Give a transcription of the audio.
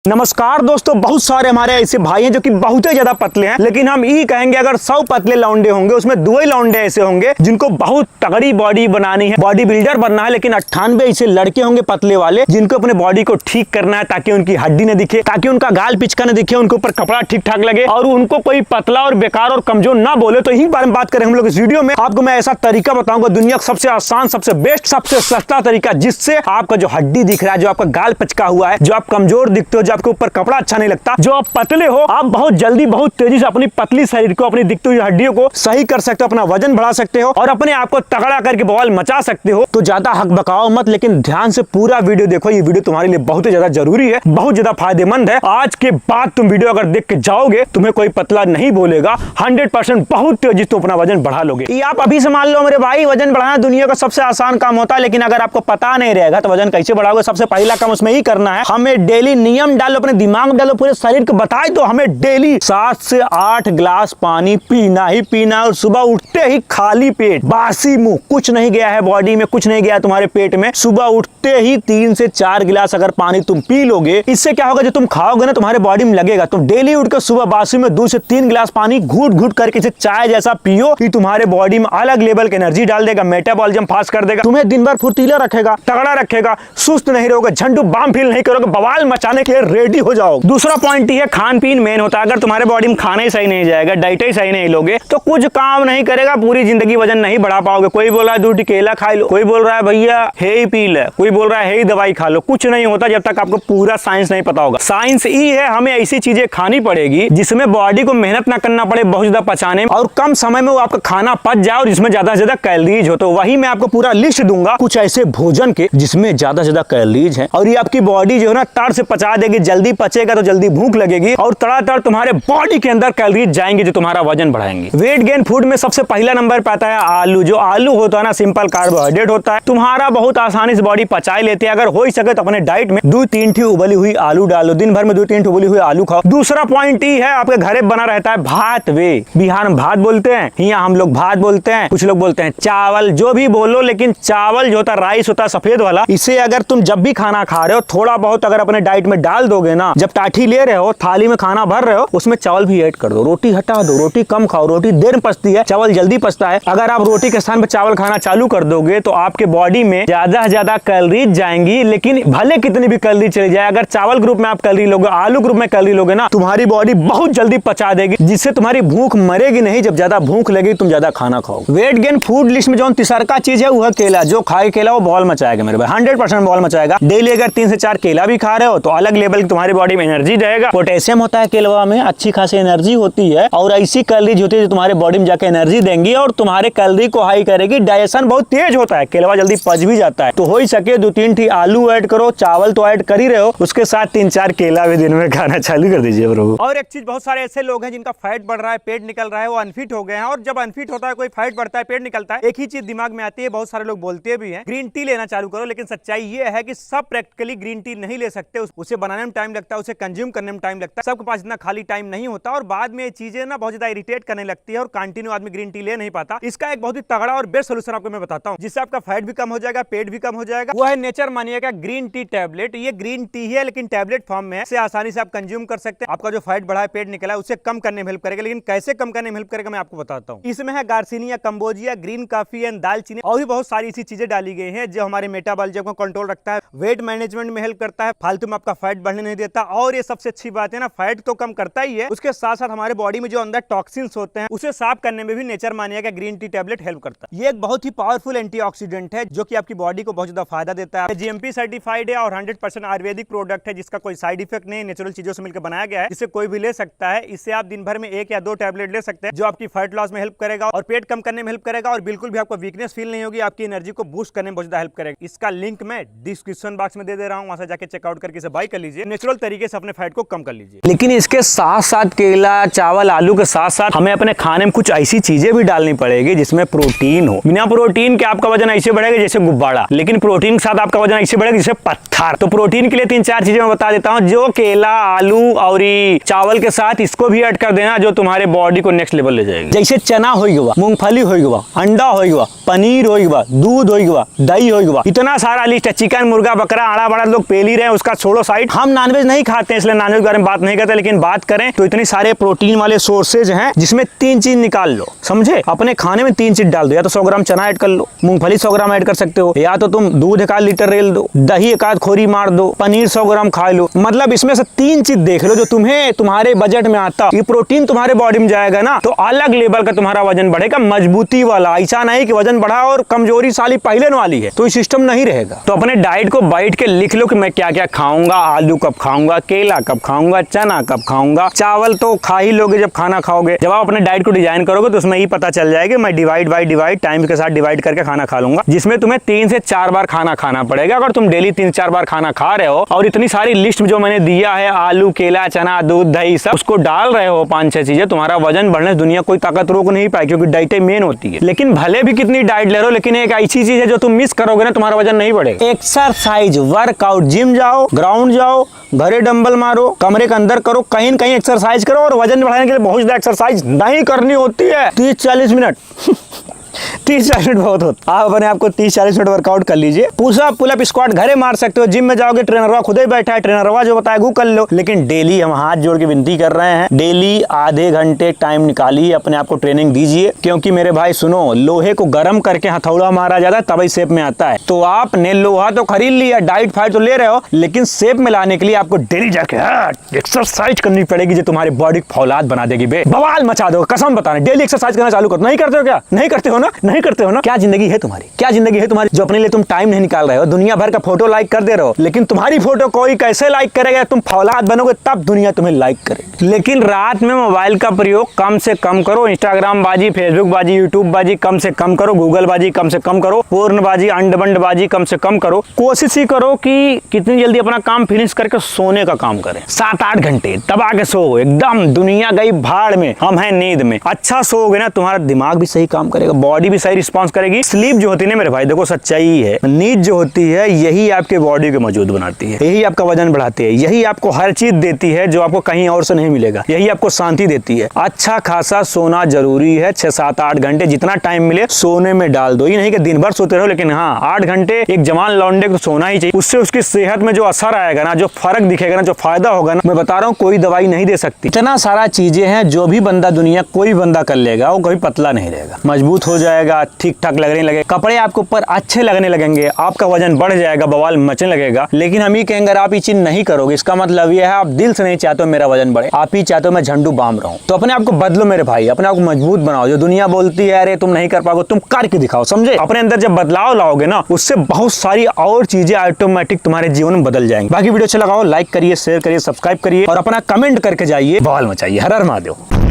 नमस्कार दोस्तों, बहुत सारे हमारे ऐसे भाई हैं जो कि बहुत ही ज्यादा पतले हैं, लेकिन हम ये कहेंगे अगर 100 पतले लौंडे होंगे उसमें 2 ही लौंडे ऐसे होंगे जिनको बहुत तगड़ी बॉडी बनानी है, बॉडी बिल्डर बनना है। लेकिन 98 ऐसे लड़के होंगे पतले वाले जिनको अपने बॉडी को ठीक करना है ताकि उनकी हड्डी न दिखे, ताकि उनका गाल पिचका न दिखे, उनके ऊपर कपड़ा ठीक ठाक लगे और उनको कोई पतला और बेकार और कमजोर ना बोले। तो यही बारे में बात करें हम लोग इस वीडियो में। आपको मैं ऐसा तरीका बताऊंगा, दुनिया का सबसे आसान, सबसे बेस्ट, सबसे सस्ता तरीका, जिससे आपका जो हड्डी दिख रहा है, जो आपका गाल पचका हुआ है, जो आप कमजोर दिखते हो, जो आपके ऊपर कपड़ा अच्छा नहीं लगता, जो आप पतले हो, आप बहुत जल्दी बहुत तेजी से अपनी पतली शरीर को, अपनी दिखती हुई हड्डियों को सही कर सकते हो, अपना वजन बढ़ा सकते हो और अपने आप को तगड़ा करके बवाल मचा सकते हो। तो ज्यादा हक बकाओ मत, लेकिन ध्यान से पूरा वीडियो देखो। ये वीडियो तुम्हारे लिए बहुत ही ज्यादा जरूरी है, बहुत ज्यादा फायदेमंद है। आज के बाद तुम वीडियो अगर देख के जाओगे, तुम्हें कोई पतला नहीं बोलेगा। 100% बहुत तेजी तुम अपना वजन बढ़ा लोगे। ये आप अभी से मान लो मेरे भाई, वजन बढ़ाना दुनिया का सबसे आसान काम होता है, लेकिन अगर आपको पता नहीं रहेगा तो वजन कैसे बढ़ाओगे। सबसे पहला काम उसमें ही करना है, हमें डेली नियम डालो, अपने दिमाग डालो, पूरे शरीर को बताए तो हमें डेली 7 से 8 गिलास पानी पीना ही पीना। और सुबह उठते ही खाली पेट, बासी मुंह, कुछ नहीं गया है बॉडी में, कुछ नहीं गया है तुम्हारे पेट में, सुबह उठते ही 3 से 4 गिलास अगर पानी तुम पी लोगे, इससे क्या होगा, जो तुम खाओगे ना तुम्हारे बॉडी में लगेगा। तुम डेली उठकर सुबह बासी में 2 से 3 गिलास पानी घूट घूट करके इसे चाय जैसा पियो, कि तुम्हारे बॉडी में अलग लेवल की एनर्जी डाल देगा, मेटाबॉलिज्म फास्ट कर देगा, तुम्हें दिन भर फुर्तीला रखेगा, तगड़ा रखेगा, सुस्त नहीं रहोगे, झंडू बाम फील नहीं करोगे, बवाल मचाने के लिए रेडी हो जाओ। दूसरा पॉइंट है, खान पीन मेन होता है। अगर तुम्हारे बॉडी में खाना ही सही नहीं जाएगा, डाइट ही सही नहीं लोगे, तो कुछ काम नहीं करेगा, पूरी जिंदगी वजन नहीं बढ़ा पाओगे। कोई बोल रहा है 2 केला खा लो, कोई बोल रहा है भैया हे ही पी ले, कोई बोल रहा है हे ही दवाई खा लो। कुछ नहीं होता जब तक आपको पूरा साइंस नहीं पता होगा। साइंस ये है, हमें ऐसी चीजें खानी पड़ेगी जिसमें बॉडी को मेहनत ना करना पड़े बहुत ज्यादा पचाने में, और कम समय में वो आपका खाना पच जाए और जिसमें ज्यादा से ज्यादा कैलोरीज हो। तो वही मैं आपको पूरा लिस्ट दूंगा कुछ ऐसे भोजन के जिसमें ज्यादा से ज्यादा कैलोरीज है, और ये आपकी बॉडी जो है ना तड़ से पचा देगी। जल्दी पचेगा तो जल्दी भूख लगेगी और तड़ातड़ तुम्हारे बॉडी के अंदर कैलोरीज जाएंगे जो तुम्हारा वजन बढ़ाएंगे। वेट गेन फूड में सबसे पहला नंबर पे आता है आलू। जो आलू होता है ना, सिंपल कार्बोहाइड्रेट होता है, तुम्हारा बहुत आसानी से बॉडी पचा लेती है। अगर हो ही सके तो अपने डाइट में 2-3 ठी उबली हुई आलू डालो, दिन भर में 2-3 ठी उबली हुई आलू खाओ। दूसरा पॉइंट ये है, आपके घरे बना रहता है भात। वे बिहार में भात बोलते हैं, यहाँ हम लोग भात बोलते हैं, कुछ लोग बोलते हैं चावल, जो भी बोलो, लेकिन चावल जो होता है, राइस होता है सफेद वाला, इसे अगर तुम जब भी खाना खा रहे हो थोड़ा बहुत अगर अपने डाइट में डाल दोगे ना, जब टाठी ले रहे हो, थाली में खाना भर रहे हो, उसमें चावल भी ऐड कर दो। रोटी हटा दो, रोटी कम खाओ, रोटी देर में पचती है, चावल जल्दी पचता है। अगर आप रोटी के स्थान पर चावल खाना चालू कर दोगे तो आपके बॉडी में ज्यादा से ज्यादा कैलोरीज जाएंगी। लेकिन भले कितनी भी कैलोरी चली जाए, अगर चावल ग्रुप में आप कैलोरी लोगे, आलू ग्रुप में कैलोरी लोगे ना, तुम्हारी बॉडी बहुत जल्दी पचा देगी, जिससे तुम्हारी भूख मरेगी नहीं। जब ज्यादा भूख लगेगी तुम ज्यादा खाना खाओ। वेट गेन फूड लिस्ट में जो तीसरा चीज है वो है केला। जो खाए केला वो बॉल मचाएगा मेरे भाई, 100% बॉल मचाएगा। डेली अगर 3 से 4 केला भी खा रहे हो तो अलग लेवल की तुम्हारी बॉडी में एनर्जी रहेगा। पोटेशियम होता है केलवा में, अच्छी खासी एनर्जी होती है और ऐसी कैलोरीज होती है जो तुम्हारे बॉडी में जाकर एनर्जी देंगी और तुम्हारे कैलोरी को हाई करेगी। डाइजेशन बहुत तेज होता है, केलवा जल्दी पच भी जाता है। तो हो ही सके 2-3 ठी आलू ऐड करो, चावल तो ऐड कर ही रहे हो, उसके साथ 3-4 केला भी दिन में खाना चालू कर दीजिए ब्रो। और एक चीज, बहुत सारे ऐसे लोग हैं जिनका फैट बढ़ रहा है, पेट निकल रहा है, वो अनफिट हो गए हैं। और जब अनफिट होता है कोई, फैट बढ़ता है, पेट निकलता है, एक ही चीज दिमाग में आती है, बहुत सारे लोग बोलते भी हैं ग्रीन टी लेना चालू करो। लेकिन सच्चाई ये है कि सब प्रैक्टिकली ग्रीन टी नहीं ले सकते, उसे बनाने में टाइम लगता है, उसे कंज्यूम करने में टाइम लगता है, सबके पास इतना खाली टाइम नहीं होता और बाद में ये चीजें ना बहुत ज्यादा इरिटेट करने लगती है और कंटिन्यू आदमी ग्रीन टी ले नहीं पाता। इसका एक बहुत ही तगड़ा और बेस्ट सोल्यूशन आपको मैं बताता हूँ, जिससे आपका फैट भी कम हो जाएगा, पेट भी कम हो जाएगा। वो है नेचर मानिए का ग्रीन टी टैबलेट। ये ग्रीन टी है लेकिन टैबलेट फॉर्म में है, इसे आसानी से आप कंज्यूम कर सकते हैं। आपका जो फैट बढ़ा है, पेट निकला है, उसे कम करने में हेल्प करेगा। लेकिन कैसे कम करने में हेल्प करेगा मैं आपको बताता हूँ। इसमें है garcinia cambogia, green coffee and दालचीनी और भी बहुत सारी ऐसी चीजें डाली गई हैं जो हमारे मेटाबॉलिज्म को कंट्रोल रखता है, वेट मैनेजमेंट में हेल्प करता है, फालतू में आपका फैट बढ़ने नहीं देता। और ये सबसे अच्छी बात है ना, फैट तो कम करता ही है, उसके साथ साथ हमारे बॉडी में जो अंदर टॉक्सिन्स होते हैं उसे साफ करने में भी नेचर मानिया का ग्रीन टी टैबलेट हेल्प करता है। ये एक बहुत ही पावरफुल एंटीऑक्सीडेंट है जो कि आपकी बॉडी को बहुत ज्यादा फायदा देता है। जीएमपी सर्टिफाइड है और 100% आयुर्वेदिक प्रोडक्ट है, जिसका कोई साइड इफेक्ट नहीं, नेचुरल चीजों से मिलकर बनाया गया है, जिसे कोई भी ले सकता है। इससे आप दिन भर में 1 या 2 टैबलेट ले सकते हैं, जो आपकी फैट लॉस में हेल्प करेगा और पेट कम करने में हेल्प करेगा और बिल्कुल भी आपको वीकनेस फील नहीं होगी, आपकी एनर्जी को बूस्ट करने में बहुत ज्यादा हेल्प करेगा। इसका लिंक मैं डिस्क्रिप्शन बॉक्स में दे रहा हूँ, वहां से जाके चेकआउट करके इसे बाय कर लीजिए, नेचुरल तरीके से अपने फैट को कम कर लीजिए। लेकिन इसके साथ साथ केला, चावल, आलू के साथ साथ हमें अपने खाने में कुछ ऐसी चीजें भी डालनी पड़ेगी जिसमें प्रोटीन हो। बिना प्रोटीन के आपका वजन ऐसे बढ़ेगा जैसे गुब्बारा, लेकिन प्रोटीन के साथ आपका वजन ऐसे बढ़ेगा जैसे पत्थर। तो प्रोटीन के लिए 3-4 चीजें मैं बता देता हूँ, जो केला, आलू और चावल के साथ इसको भी ऐड कर देना, जो तुम्हारे बॉडी को नेक्स्ट लेवल ले जाएगी। जैसे चना हो गया, मूंगफली हो गया, अंडा हो गया, पनीर हो गया, दूध हो गया, दही हो गया, इतना सारा लिस्ट है। चिकन, मुर्गा, बकरा, आड़ा बड़ा लोग पेल ही रहे हैं, उसका छोड़ो साइड। हम हम नॉनवेज नहीं खाते हैं इसलिए नॉनवेज के बारे में बात नहीं करते, लेकिन बात करें तो इतनी सारे प्रोटीन वाले सोर्सेज हैं जिसमें 3 चीज निकाल लो, समझे। अपने खाने में 3 चीज डाल दो, या तो 100 ग्राम चना ऐड कर लो, मूंगफली 100 ग्राम ऐड कर सकते हो, या तो तुम दूध 1 लीटर रेल दो, दही 1 खोरी मार दो, पनीर 100 ग्राम खा लो। मतलब इसमें से 3 चीज देख लो जो तुम्हें तुम्हारे बजट में आता। ये प्रोटीन तुम्हारे बॉडी में जाएगा ना तो अलग लेवल का तुम्हारा वजन बढ़ेगा, मजबूती वाला। ऐसा नहीं कि वजन बढ़ा और कमजोरी साली पहले वाली है, तो ये सिस्टम नहीं रहेगा। तो अपने डाइट को बैठ के लिख लो कि मैं क्या क्या खाऊंगा, आलू कब खाऊंगा, केला कब खाऊंगा, चना कब खाऊंगा। चावल तो खा ही लोगे जब खाना खाओगे। जब आप अपने डाइट को डिजाइन करोगे तो उसमें ये पता चल जाएगा मैं डिवाइड बाय डिवाइड टाइम के साथ डिवाइड करके खाना खा लूंगा, जिसमें तुम्हें 3 से 4 बार खाना खाना पड़ेगा। अगर तुम डेली 3-4 बार खाना खा रहे हो और इतनी सारी लिस्ट जो मैंने दिया है, आलू, केला, चना, दूध, दही, सब उसको डाल रहे हो 5-6 चीजें, तुम्हारा वजन बढ़ने से दुनिया कोई ताकत रोक नहीं पाए, क्योंकि डाइट मेन होती है। लेकिन भले भी कितनी डाइट ले रहे हो, लेकिन एक ऐसी चीज है जो तुम मिस करोगे ना, तुम्हारा वजन नहीं बढ़ेगा। एक्सरसाइज, वर्कआउट, जिम जाओ, ग्राउंड जाओ, घरे डंबल मारो, कमरे के अंदर करो, कहीं कहीं एक्सरसाइज करो। और वजन बढ़ाने के लिए बहुत ज्यादा एक्सरसाइज नहीं करनी होती है, 30-40 मिनट 30-40 मिनट बहुत होता। आप अपने आपको 30-40 मिनट वर्कआउट कर लीजिए। पुशअप, पुलअप, स्क्वाट घरे मार सकते हो। जिम में जाओगे ट्रेनरवा खुद ही बैठा है, ट्रेनरवा जो बताएगा वो कर लो। लेकिन डेली हम हाथ जोड़ के विनती कर रहे हैं, डेली आधे घंटे टाइम निकालिए, अपने आप को ट्रेनिंग दीजिए। क्योंकि मेरे भाई सुनो, लोहे को गर्म करके हथौड़ा मारा जाता है तभी शेप में आता है। तो आपने लोहा तो खरीद लिया, डाइट फाइट तो ले रहे हो, लेकिन शेप में लाने के लिए आपको डेली जाके एक्सरसाइज करनी पड़ेगी जो तुम्हारी बॉडी को फौलाद बना देगी, बे बवाल मचा दो। कसम बताना, डेली एक्सरसाइज करना चालू करो। नहीं करते हो क्या? नहीं करते हो ना? नहीं करते हो ना? क्या जिंदगी है तुम्हारी? क्या जिंदगी है तुम्हारी जो अपने लिए तुम टाइम नहीं निकाल रहे हो? दुनिया भर का फोटो लाइक कर दे रहे हो, लेकिन तुम्हारी फोटो कोई कैसे लाइक करेगा? तुम फौलाद बनोगे तब दुनिया तुम्हें लाइक करेगी। लेकिन रात में मोबाइल का प्रयोग कम से कम करो। इंस्टाग्राम बाजी, फेसबुक बाजी, यूट्यूब बाजी कम से कम करो, गूगल बाजी कम से कम करो, पोर्न बाजी, अंड बंड बाजी कम से कम करो। कोशिश ही करो कि कितनी जल्दी अपना काम फिनिश करके सोने का काम करें। 7-8 घंटे दबा के सो, एकदम दुनिया गई भाड़ में, हम हैं नींद में। अच्छा सोओगे ना, तुम्हारा दिमाग भी सही काम करेगा, बॉडी भी सही रिस्पॉन्स करेगी। स्लीप जो होती है ना मेरे भाई, देखो सच्चाई है, नींद जो होती है यही आपके बॉडी को मजबूत बनाती है, यही आपका वजन बढ़ाती है, यही आपको हर चीज देती है जो आपको कहीं और से नहीं मिलेगा, यही आपको शांति देती है। अच्छा खासा सोना जरूरी है, 6-7-8 घंटे जितना टाइम मिले सोने में डाल दो। ये नहीं कि दिन भर सोते रहो, लेकिन हाँ 8 घंटे एक जवान लौंडे को सोना ही चाहिए। उससे उसकी सेहत में जो असर आएगा ना, जो फर्क दिखेगा ना, जो फायदा होगा ना, मैं बता रहा हूँ कोई दवाई नहीं दे सकती। इतना सारा चीजें हैं जो भी बंदा दुनिया कोई बंदा कर लेगा, वो कभी पतला नहीं रहेगा, मजबूत हो जाएगा, ठीक ठाक लगने लगे, कपड़े आपके ऊपर अच्छे लगने लगेंगे, आपका वजन बढ़ जाएगा, बवाल मचने लगेगा। लेकिन हम ही कहेंगे आप ये चीज नहीं करोगे, इसका मतलब ये है आप दिल से नहीं चाहते हो मेरा वजन बढ़े, आप ही चाहते हो मैं झंडू बाम रहा हूं। तो अपने आप को बदलो मेरे भाई, अपने आप को मजबूत बनाओ। जो दुनिया बोलती है अरे तुम नहीं कर पाओगे, तुम करके दिखाओ, समझे। अपने अंदर जब बदलाव लाओगे ना, उससे बहुत सारी और चीजें ऑटोमेटिक तुम्हारे जीवन में बदल जाएंगी। बाकी वीडियो अच्छा लगा हो लाइक करिए, शेयर करिए, सब्सक्राइब करिए और अपना कमेंट करके जाइए, बवाल मचाइए। हर हर महादेव।